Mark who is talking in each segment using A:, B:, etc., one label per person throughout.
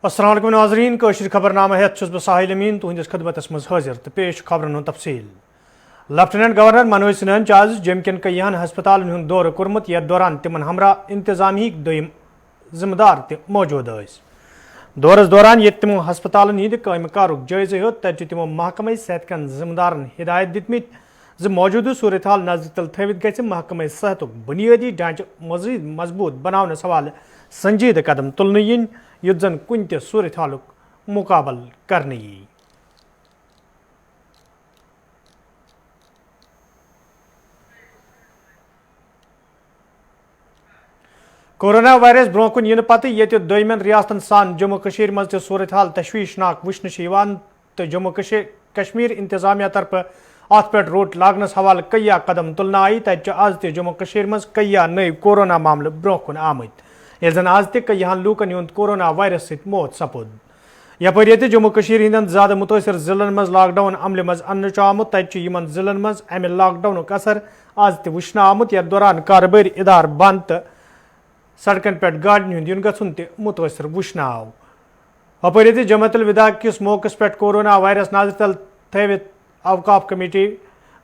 A: السلام علیکم ناظرین کشر خبرنامہ ہیت چھس بہ ساحل امین تہندس خدمتس مز حاضر تو پیش خبرن ہند تفصیل لیفٹیننٹ گورنر منوج سنہن آز جم کن کئیہن ہسپتالن ہند دورہ کورمت یتھ دوران تمن ہمراہ انتظامیہ دویم ذمہ دار تہ موجود ٲسۍ دورس دوران یت تمو ہسپتالن ہند کامہ کارک جائزہ ہیوت تتہ تمو محکمہ صحت کن ذمہ دارن ہدایت دتمت ز موجودہ صورتحال نظر تل تھوت گژھِ محکمہ صحتک بنیادی ڈھانچہ مزید مضبوط بناونس حوالہ سنجیدہ قدم تلنہ ین یُتھ زن کُنہِ تہِ صورتحالُک مُقابل کرنہٕ یی کورونا وائرس برونٛہہ کُن یِنہٕ پتہٕ ییٚتہِ دوٚیمٮ۪ن ریاستن سان جموں کشیٖر منٛز تہِ صورتحال تشویشناک وٕچھنہٕ چھِ یِوان تہٕ جموں کشمیر انتظامیہ طرفہٕ اتھ پٮ۪ٹھ روٚٹ لاگنس حوالہٕ کیا قدم تُلنہٕ آیہِ تتہِ چھِ آز تہِ جموں کشیٖر منٛز کیا نٔوۍ کورونا معاملہٕ برونٛہہ کُن آمٕتۍ ییٚلہِ زن آز تہِ کئیہن لوٗکن ہُنٛد کورونا وائرس سۭتۍ موت سپُد یپٲرۍ ییٚتہِ جموں کشیٖر ہٕنٛدٮ۪ن زیادٕ مُتٲثر ضلعن منٛز لاک ڈاوُن عملہِ منٛز اننہٕ چھُ آمُت تتہِ چھُ یِمن ضلعن منٛز امہِ لاک ڈاونُک اثر آز تہِ وٕچھنہٕ آمُت یتھ دوران کارٕبٲرۍ اِدارٕ بنٛد تہٕ سڑکن پٮ۪ٹھ گاڑٮ۪ن ہُنٛد یُن گژھُن تہِ مُتٲثر وٕچھنہٕ آو ہُپٲرۍ ییٚتہِ جمعیت الوداع کِس موقعس پٮ۪ٹھ کورونا وائرس نظرِ تل تھٲوِتھ اوقاف کمیٹی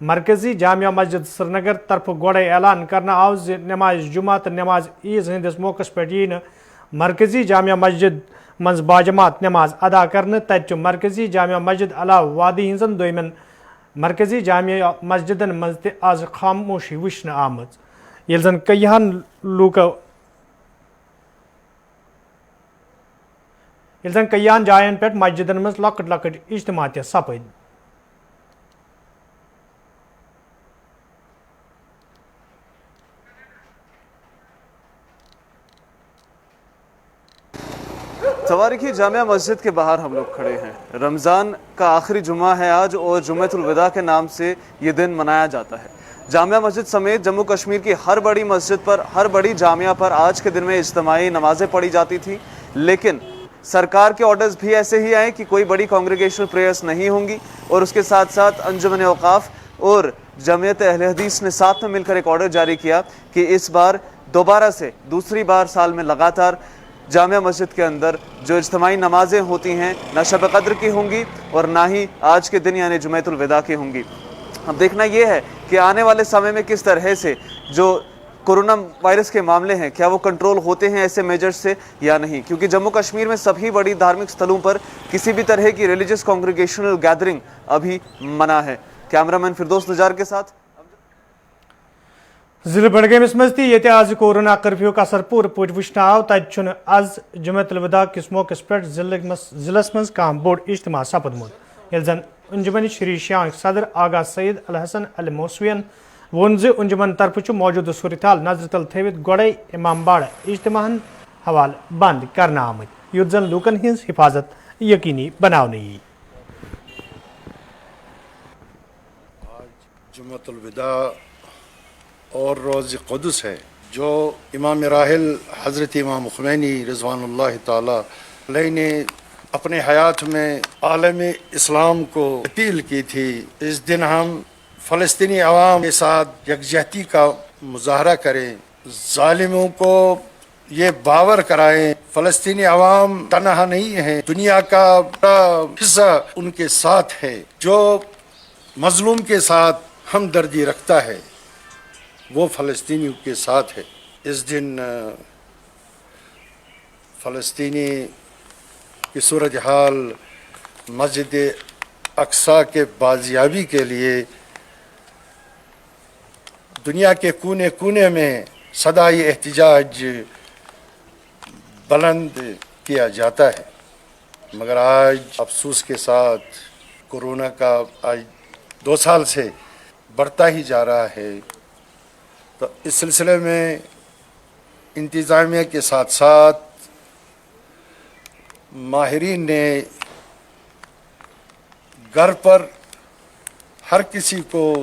A: مرکزی جامعہ مسجد سرینگر طرفہٕ گۄڈے اعلان کرنہٕ آو زِ نماز جمعہ تہٕ نماز عیز ہٕنٛدِس موقعس پٮ۪ٹھ یی نہٕ مرکزی جامعہ مسجد منٛز باجماعت نماز ادا کرنہٕ تتہِ چھُ مرکزی جامعہ مسجد علاوٕ وادی ہٕنٛزن دویمٮ۪ن مرکزی جامعہ مسجدن منٛز تہِ آز خاموشی وٕچھنہٕ آمٕژ ییٚلہِ زن کئیہن جاین پٮ۪ٹھ مسجدن منٛز لۄکٕٹۍ لۄکٕٹۍ اجتماع تہِ سپٕدۍ
B: سوارکی جامعہ مسجد کے باہر ہم لوگ کھڑے ہیں رمضان کا آخری جمعہ ہے آج اور جمعۃ الوداع کے نام سے یہ دن منایا جاتا ہے جامعہ مسجد سمیت جموں کشمیر کی ہر بڑی مسجد پر ہر بڑی جامعہ پر آج کے دن میں اجتماعی نمازیں پڑھی جاتی تھیں لیکن سرکار کے آرڈرز بھی ایسے ہی آئے کہ کوئی بڑی کانگریگیشنل پریئرز نہیں ہوں گی اور اس کے ساتھ ساتھ انجمن اوقاف اور جمعیت اہل حدیث نے ساتھ میں مل کر ایک آرڈر جاری کیا کہ اس بار دوبارہ سے دوسری بار سال میں لگاتار جامعہ مسجد کے اندر جو اجتماعی نمازیں ہوتی ہیں نہ شب قدر کی ہوں گی اور نہ ہی آج کے دن یعنی جمعۃ الوداع کی ہوں گی اب دیکھنا یہ ہے کہ آنے والے سمے میں کس طرح سے جو کورونا وائرس کے معاملے ہیں کیا وہ کنٹرول ہوتے ہیں ایسے میجرز سے یا نہیں کیونکہ جموں کشمیر میں سبھی بڑی دھارمک ستھلوں پر کسی بھی طرح کی ریلیجس کانگریگیشنل گیدرنگ ابھی منع ہے کیمرہ مین فردوس نجار کے ساتھ
A: ضلع بڈگٲمِس منٛز تہِ ییٚتہِ آز کورونا کرفیوُک اثر پوٗرٕ پٲٹھۍ وٕچھنہٕ آو تتہِ چھُنہٕ آز جمعیت الوداع کِس موقعس پٮ۪ٹھ ضلعس منٛز کانٛہہ بوٚڑ اجتماع سپُدمُت ییٚلہِ زن انجمن شری شیانک صدر آغا سعید الحسن الموسویَن ووٚن زِ انجمن طرفہٕ چھُ موجودٕ صورتحال نظرِ تل تھٲوِتھ گۄڈے امام باڑٕ اجتماعن حوالہٕ بنٛد کرنہٕ آمٕتۍ یُتھ زن لوٗکن ہٕنٛز حفاظت یقینی بناونہٕ یی
C: جمعۃ الوداع اور روز قدس ہے جو امام راحل حضرت امام خمینی رضوان اللہ تعالی علیہ نے اپنے حیات میں عالم اسلام کو اپیل کی تھی اس دن ہم فلسطینی عوام کے ساتھ یکجہتی کا مظاہرہ کریں ظالموں کو یہ باور کرائیں فلسطینی عوام تنہا نہیں ہے دنیا کا بڑا حصہ ان کے ساتھ ہے جو مظلوم کے ساتھ ہمدردی رکھتا ہے وہ فلسطینیوں کے ساتھ ہے اس دن فلسطینی کی صورتحال مسجد اقصی کے بازیابی کے لیے دنیا کے کونے کونے میں صدائے احتجاج بلند کیا جاتا ہے مگر آج افسوس کے ساتھ کورونا کا آج 2 سال سے بڑھتا ہی جا رہا ہے تو اس سلسلے میں انتظامیہ کے ساتھ ساتھ ماہرین نے گھر پر ہر کسی کو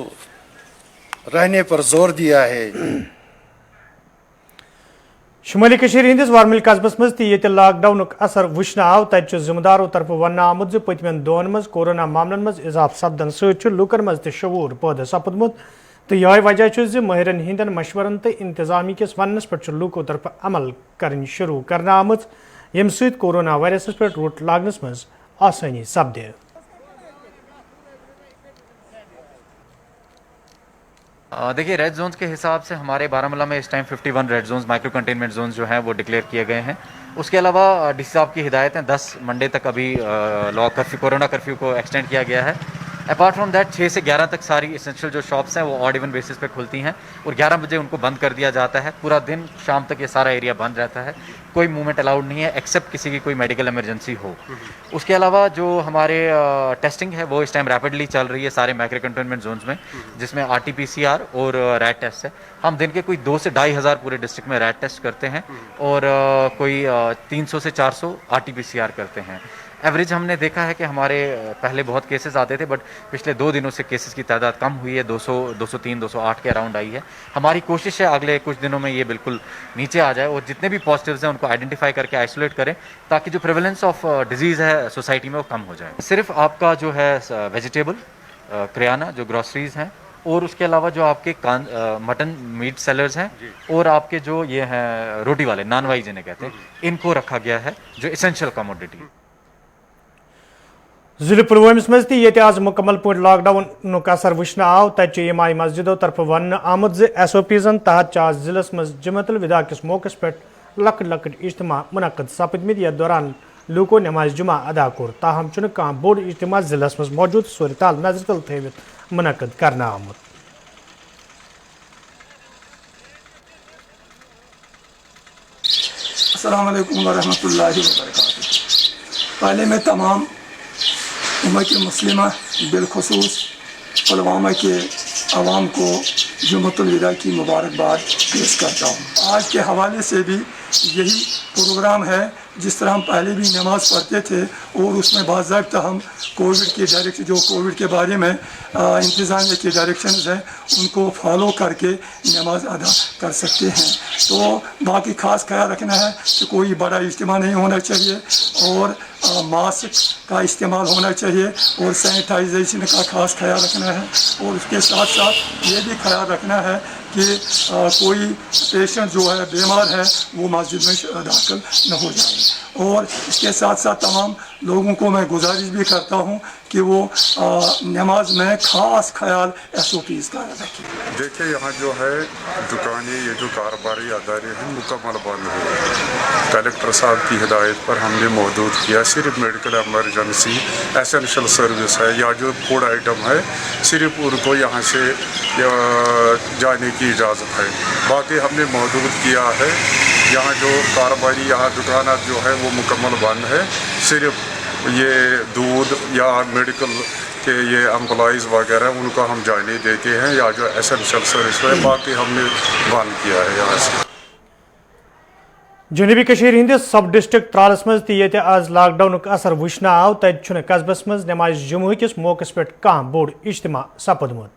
C: رہنے پر زور دیا ہے
A: شمالی کشیر ہندس وارمل قصبس مز تہ لاک ڈاؤنک اثر وچھنہٕ آو تتہ ذمہ طرفہٕ وننہٕ آمت زِ پٔتمٮ۪ن دۄہن منٛز کورونا معاملن منٛز اضافہٕ سپدن سۭتۍ چھُ لوٗکن منٛز تہِ شعوٗر پٲدٕ سپُدمُت تہٕ یِہوٚے وجہ چھُ زِ مٲہرن ہٕنٛدٮ۪ن مشورن تہٕ انتظامیہ کِس وننس پٮ۪ٹھ چھُ لوٗکو طرفہٕ عمل کرٕنۍ شروٗع کرنہٕ آمٕژ یم سۭتۍ کورونا وائرسس پہ روٹ لاگنس مز آسانی سپدِ.
D: دیکھیے ریڈ زونز کے حساب سے ہمارے بارہمولہ میں اس time 51 red zones micro containment zones جو ہیں وہ ڈکلیئر کیے گئے ہیں. اس کے علاوہ ڈی سی صاحب کی ہدایتیں 10 منڈے تک ابھی کورونا کرفیو کو ایکسٹینڈ کیا گیا ہے. اپارٹ فرام دیٹ 6 سے 11 تک ساری اسینشیل جو شاپس ہیں وہ آڈ ایون بیسس پہ کھلتی ہیں اور 11 بجے ان کو بند کر دیا جاتا ہے. پورا دن شام تک یہ سارا ایریا بند رہتا ہے, کوئی موومنٹ الاؤڈ نہیں ہے ایکسیپٹ کسی کی کوئی میڈیکل ایمرجنسی ہو. اس کے علاوہ جو ہمارے ٹیسٹنگ ہے وہ اس ٹائم ریپڈلی چل رہی ہے سارے مائکرو کنٹینمنٹ زونز میں, جس میں RT-PCR اور ریٹ ٹیسٹ ہے. ہم دن کے کوئی 2 سے 2.5 ہزار پورے ڈسٹرکٹ میں ریٹ ٹیسٹ کرتے ہیں اور کوئی 300 سے 400 RT-PCR کرتے ہیں. ایوریج ہم نے دیکھا ہے کہ ہمارے پہلے بہت کیسز آتے تھے بٹ پچھلے 2 دنوں سے کیسز کی تعداد کم ہوئی ہے, 200 203 208 کے اراؤنڈ آئی ہے. ہماری کوشش ہے اگلے کچھ دنوں میں یہ بالکل نیچے آ جائے اور جتنے بھی پازیٹیوز ہیں ان کو آئیڈینٹیفائی کر کے آئسولیٹ کریں تاکہ جو پریویلنس آف ڈیزیز ہے سوسائٹی میں وہ کم ہو جائے. صرف آپ کا جو ہے ویجیٹیبل کریانہ جو گروسریز ہیں اور اس کے علاوہ جو آپ کے مٹن میٹ سیلرز ہیں اور آپ کے جو یہ ہیں روٹی والے نان وائی جنہیں کہتے ہیں, ان کو رکھا گیا ہے جو اسینشیل کموڈٹی.
A: ضلع پلوامس مز تہ آز مکمل پہ لاک ڈاؤن اثر وچھنے آو تتہ امام مسجدوں طرف ون آمد SOPزن تحت آز ضلع مز جمعۃ الوداع کس موقع پہ لکٹ لکٹ اجتماع منعقد سپدمت یتھ دوران لوکو نماز جمعہ ادا کور. تاہم چھ کھانا بوڑ اجتماع ضلع مز موجود صورتحال نظر تل تھوت منعقد کرنا آمت.
E: السلام علیکم ورحمۃ اللہ وبرکاتہ. پہلے میں تمام امت مسلمہ بالخصوص پلوامہ کے عوام کو جمعۃ الوداع کی مبارکباد پیش کرتا ہوں. آج کے حوالے سے بھی یہی پروگرام ہے جس طرح ہم پہلے بھی نماز پڑھتے تھے اور اس میں باضابطہ ہم کووڈ کے ڈائریکشن جو کووڈ کے بارے میں انتظامیہ کے ڈائریکشنز ہیں ان کو فالو کر کے نماز ادا کر سکتے ہیں. تو باقی خاص خیال رکھنا ہے کہ کوئی بڑا اجتماع نہیں ہونا چاہیے اور ماسک کا استعمال ہونا چاہیے اور سینیٹائزیشن کا خاص خیال رکھنا ہے. اور اس کے ساتھ ساتھ یہ بھی خیال رکھنا ہے کہ کوئی پیشنٹ جو ہے بیمار ہے وہ مسجد میں داخل نہ ہو جائے. اور اس کے ساتھ ساتھ تمام لوگوں کو میں گزارش بھی کرتا ہوں کہ وہ نماز میں خاص خیال SOPs کا رکھیں.
F: دیکھیں یہاں جو ہے دکانیں یہ جو کاروباری ادارے ہیں مکمل بند ہوئے. کلیکٹر صاحب کی ہدایت پر ہم نے محدود کیا, صرف میڈیکل ایمرجنسی ایسینشیل سروس ہے یا جو فوڈ آئٹم ہے صرف ان کو یہاں سے جانے کی اجازت ہے. باقی ہم نے محدود کیا ہے. یہاں جو کاروباری یہاں دکانات جو ہے وہ مکمل بند ہے. صرف یہ دودھ یا میڈیکل کے یہ امپلائیز وغیرہ ان کو ہم جانے دیتے ہیں یا جو ایسینشیل سروس ہے باقی ہم نے بند کیا ہے یہاں سے.
A: جنوبی کشمیر ہندس سب ڈسٹرکٹ ترالس مز تہ آز لاک ڈاؤن اثر وچھنے آو تتہ قصبس مز نماز جمعہ کس موقع پہ کھانا بوڑ اجتماع سپدمت.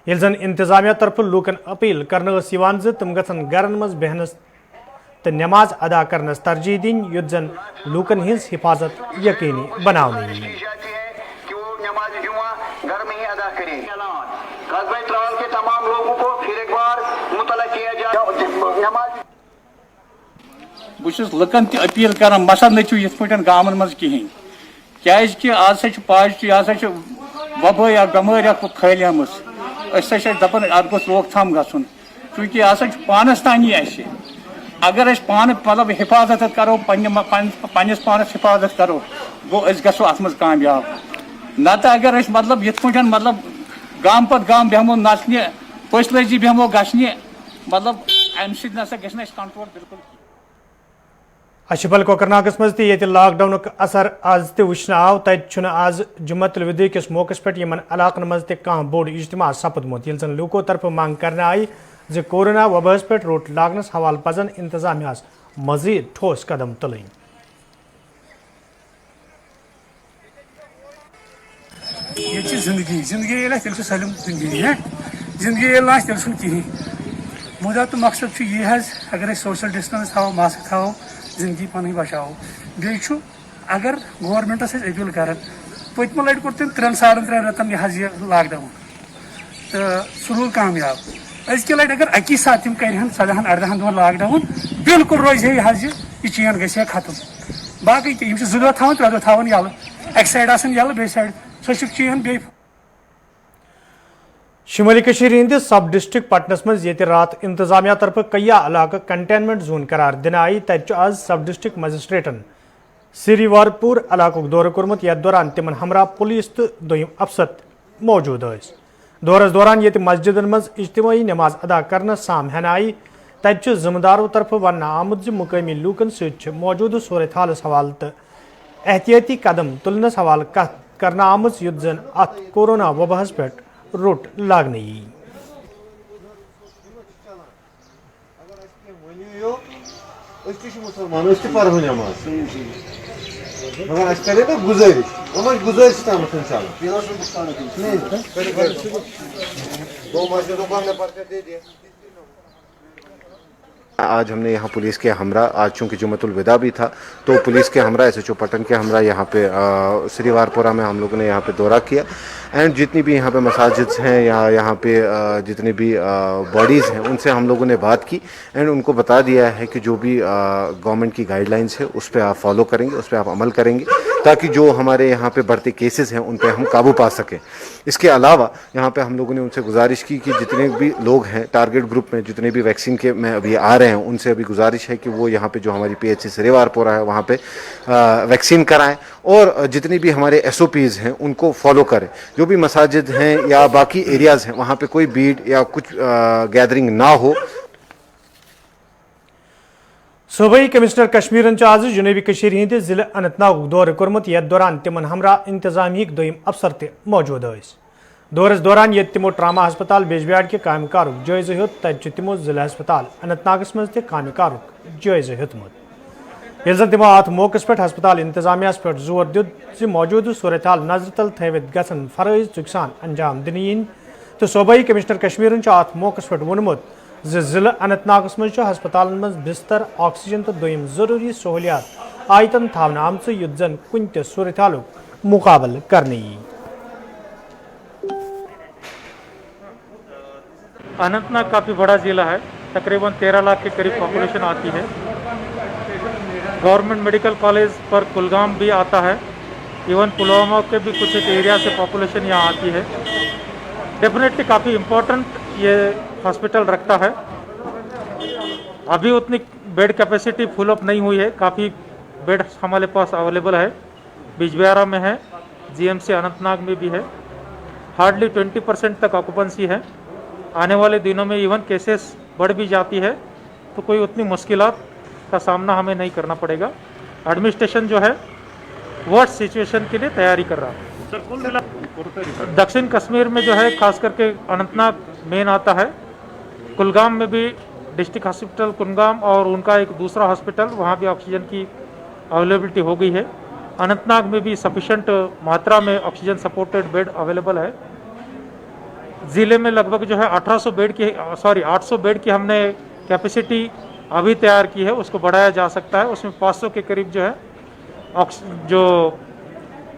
A: یل زن انتظامیہ طرف لوکن اپیل کرنے تم گھن گرن مز بہنس تو نماز ادا کرنس ترجیح دن یت زن لوکن ہز حفاظت یقینی بنانے یی.
G: گھر میں ہی ادا کریں. قصبہ ترال کے تمام لوگوں کو پھر ایک بار مطلع کیا جائے نماز.
H: بہت لکن تہ اپیل کران مسا نچو یت پہ گامن مز کہین کیازکہ آج پازٹو یہ ہسا وبا یا بماری پھہلم دپان ات گوٚژھ روک تھام گژھُن چونکہ یہ ہسا پانس تانی اسہِ اگر اس پان مطلب حفاظت کرو پنس پانس حفاظت کرو گو اس گژھو ات مز کامیاب. نتہ اگر اس مطلب یت پٲٹھۍ مطلب گام پتہٕ گام بیہمو نژنہِ پٔژھۍ لٲزی بیہمو گژھنہِ مطلب امہِ سۭتۍ نسا گژھِ نہٕ اسہِ کنٹرول بالکل.
A: اشبل کوکرناگس مز تہ لاک ڈاؤن اثر آز تہ وچھنے آو تتہ آز جمعۃ الوداع کس موقع پہ یمن علاقن مز تہ کھانا بوڑ اجتماع سپدمت. یل زن لوکو طرف منگ کرنے آئی ز کورونا وباس پہ روٹ لاگنس حوالہ پزن انتظامیہ مزید ٹھوس قدم تلن.
I: یہ زندگی زندگی تیل سلم زندگی زندگی تیل کہین. مدا تو مقصد یہ اگر سوشل ڈسٹنس تھو ماسک تھو زندگی پن بچاو. بیٚیہِ اگر گورمنٹس اپیل کران پٔتمہِ لٹہِ کوٚر تٔمۍ 3 ساڑن 3 رٮ۪تن یہ لاک ڈاؤن تو سہ روٗد کامیاب. أزکہِ لٹہِ اگر اکی ساتہٕ تِم کرہن 14 18 دۄہن لاک ڈاؤن بالکل روزِ ہے یہ یہ چین گژھِ ہا ختم باقی تہِ یِم چھِ 2 دۄہ تھاوان 3 دۄہ تھاوان یَلہٕ اَکہِ سایڈٕ آسان یَلہٕ بیٚیہِ سایڈٕ سۄ چھُکھ چین بیٚیہِ
A: شمالی کشیر ہندس سب ڈسٹرکٹ پٹنس مز یہ رات انتظامیہ طرف کئی علاقہ کنٹینمنٹ زون قرار دن آئی تت آز سب ڈسٹرکٹ مجسٹریٹن سری وارپور علاقہ دورہ کورمت یتھ دوران تمن ہمراہ پولیس تو دویم افسر موجود ٲسۍ دورس دوران یہ مسجدن مز اجتماعی نماز ادا کرنا سام ہین آئی تت ذمہ دارو طرف ون آمت مقامی لوکن ست موجودہ صورت حالس حوالہ تو احتیاطی قدم تلنس حوالہ کت کرنا آمت یت زن ات کورونا وباہس پہ روٹ لاگنے یی
J: آج ہم نے یہاں پولیس کے ہمراہ آج چونکہ جمعۃ الوداع بھی تھا تو پولیس کے ہمراہ ایس ایچ او پٹن کے ہمراہ یہاں پہ سری وارپورہ میں ہم لوگوں نے یہاں پہ دورہ کیا اینڈ جتنی بھی یہاں پہ مساجد ہیں یا یہاں پہ جتنی بھی باڈیز ہیں ان سے ہم لوگوں نے بات کی اینڈ ان کو بتا دیا ہے کہ جو بھی گورنمنٹ کی گائیڈ لائنس ہے اس پہ آپ فالو کریں گے اس پہ آپ عمل کریں گے تاکہ جو ہمارے یہاں پہ بڑھتے کیسز ہیں ان پہ ہم قابو پا سکیں. اس کے علاوہ یہاں پہ ہم لوگوں نے ان سے گزارش کی کہ جتنے بھی لوگ ہیں ٹارگیٹ گروپ میں جتنے بھی ویکسین کے میں ابھی آ رہے ہیں ان سے ابھی گزارش ہے کہ وہ یہاں پہ جو ہماری پی ایچ سی سری وارپورہ ہے وہاں پہ ویکسین کرائیں اور جتنی بھی ہمارے ایس او پیز ہیں ان کو فالو کریں. جو بھی مساجد ہیں یا باقی ایریاز ہیں وہاں پہ کوئی بھیڑ یا کچھ گیدرنگ نہ ہو.
A: صوبائی کمشنر کشمیرن آز جنوبی کشیر ہند ضلع اننت ناگ دورہ کورمت یتھ دوران تمن ہمراہ انتظامیہ دویم افسر تہ موجود ٲسۍ. دورس دوران یت تمو ٹراما ہسپتال بیجبیاڑ کے کامہ کارک جائزہ ہیوت تت تمو ضلع ہسپتال اننت ناگس مز تہ کامہ کارک جائزہ ہیوتمت یل زن تمو ات موقع پہ ہسپتال انتظامیہ پہ زور دیت موجودہ صورتحال نظر تل تھوت گھن فرائض چک سان انجام دن ین تو صوبائی کمشنر کشمیرن ات موقع پہ وونمت ضلع اننت ناگس مز ہسپتالن مز بستر آکسیجن تو دویم ضروری سہولیات آیتن تھاونہ آمژ یت زن کن تہ صورتحالک مقابل کرنے یی.
K: اننت ناگ کافی بڑا ضلع ہے, تقریباً 13 لاکھ کے قریب پاپولیشن آتی ہے. گورنمنٹ میڈیکل کالج پر کلگام بھی آتا ہے, ایون پلوامہ کے بھی کچھ ایک ایریا سے پاپولیشن یہاں آتی ہے. ڈیفینیٹلی کافی امپورٹنٹ یہ ہاسپٹل رکھتا ہے. ابھی اتنی بیڈ کیپیسٹی فل اپ نہیں ہوئی ہے, کافی بیڈ ہمارے پاس اویلیبل ہے. بیجبیارا میں ہے, G M C Anant Nag میں بھی ہے. ہارڈلی 20% تک آکوپنسی ہے. آنے والے دنوں میں ایون کیسز بڑھ بھی جاتی ہے تو کوئی اتنی مشکلات کا سامنا ہمیں نہیں کرنا پڑے گا. ایڈمنسٹریشن جو ہے ورسٹ سچویشن کے لیے تیاری کر رہا ہے. دکشن کشمیر میں جو ہے خاص کر کے اننت ناگ مین آتا ہے. کلگام میں بھی ڈسٹرکٹ ہاسپٹل کلگام اور ان کا ایک دوسرا ہاسپٹل وہاں بھی آکسیجن کی اویلیبلٹی ہو گئی ہے. اننت ناگ میں بھی سفیشینٹ ماترا میں آکسیجن سپورٹڈ بیڈ اویلیبل ہے. ضلع میں لگ بھگ جو ہے 800 بیڈ کی ہم نے کیپیسٹی ابھی تیار کی ہے, اس کو بڑھایا جا سکتا ہے. اس میں 500 کے قریب جو ہے جو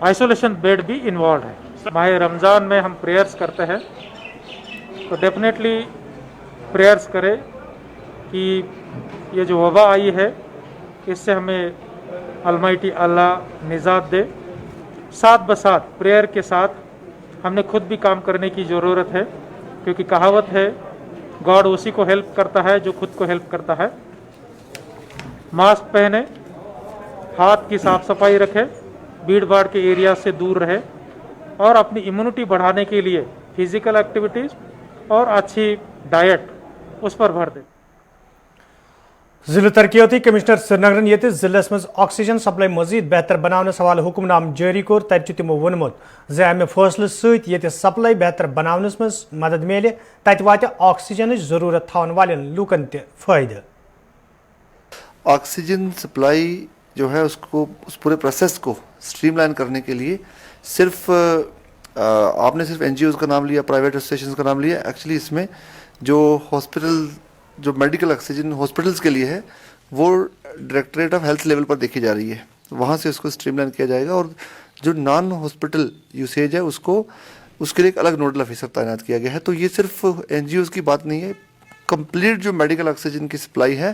K: آئسولیشن بیڈ بھی انوالوڈ ہے. ماہ رمضان میں ہم پریئرز کرتے ہیں تو ڈیفینیٹلی پریئرز کرے کہ یہ جو وبا آئی ہے اس سے ہمیں المائٹی اللہ نجات دے. ساتھ بساتھ پریئر کے ساتھ ہم نے خود بھی کام کرنے کی ضرورت ہے, کیونکہ کہاوت ہے گاڈ اسی کو ہیلپ کرتا ہے جو خود کو ہیلپ کرتا ہے. ماسک پہنے, ہاتھ کی صاف صفائی رکھے, بھیڑ بھاڑ کے ایریا سے دور رہے اور اپنی امیونٹی بڑھانے کے لیے فزیکل ایکٹیویٹیز اور اچھی ڈائٹ اس پر بھر دے.
A: ضلع ترقیاتی کمشنر سری نگرن یہ ضلع مز آکسیجن سپلائی مزید بہتر بناونس حوالہ حکم نام جاری کور تت تمو وونمت ز امہ فیصلہ ست یہ سپلائی بہتر بناونس مز مدد ملے تت وات آکسیجن ضرورت تھاون والن لوکن تہ فائدہ.
L: آکسیجن سپلائی جو ہے اس پورے پروسیس کو اسٹریم لائن کرنے کے لیے صرف آپ نے صرف این جی اوز کا نام لیا, پرائیویٹ اسٹیشنز کا نام لیا. ایکچولی اس میں جو ہاسپٹل جو میڈیکل آکسیجن ہاسپٹلس کے لیے ہے وہ ڈائریکٹریٹ آف ہیلتھ لیول پر دیکھی جا رہی ہے, وہاں سے اس کو اسٹریم لائن کیا جائے گا. اور جو نان ہاسپٹل یوسیج ہے اس کے لیے ایک الگ نوڈل آفیسر تعینات کیا گیا ہے. تو یہ صرف این جی اوز کی بات نہیں ہے, کمپلیٹ جو میڈیکل آکسیجن کی سپلائی ہے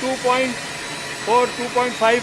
M: 2.5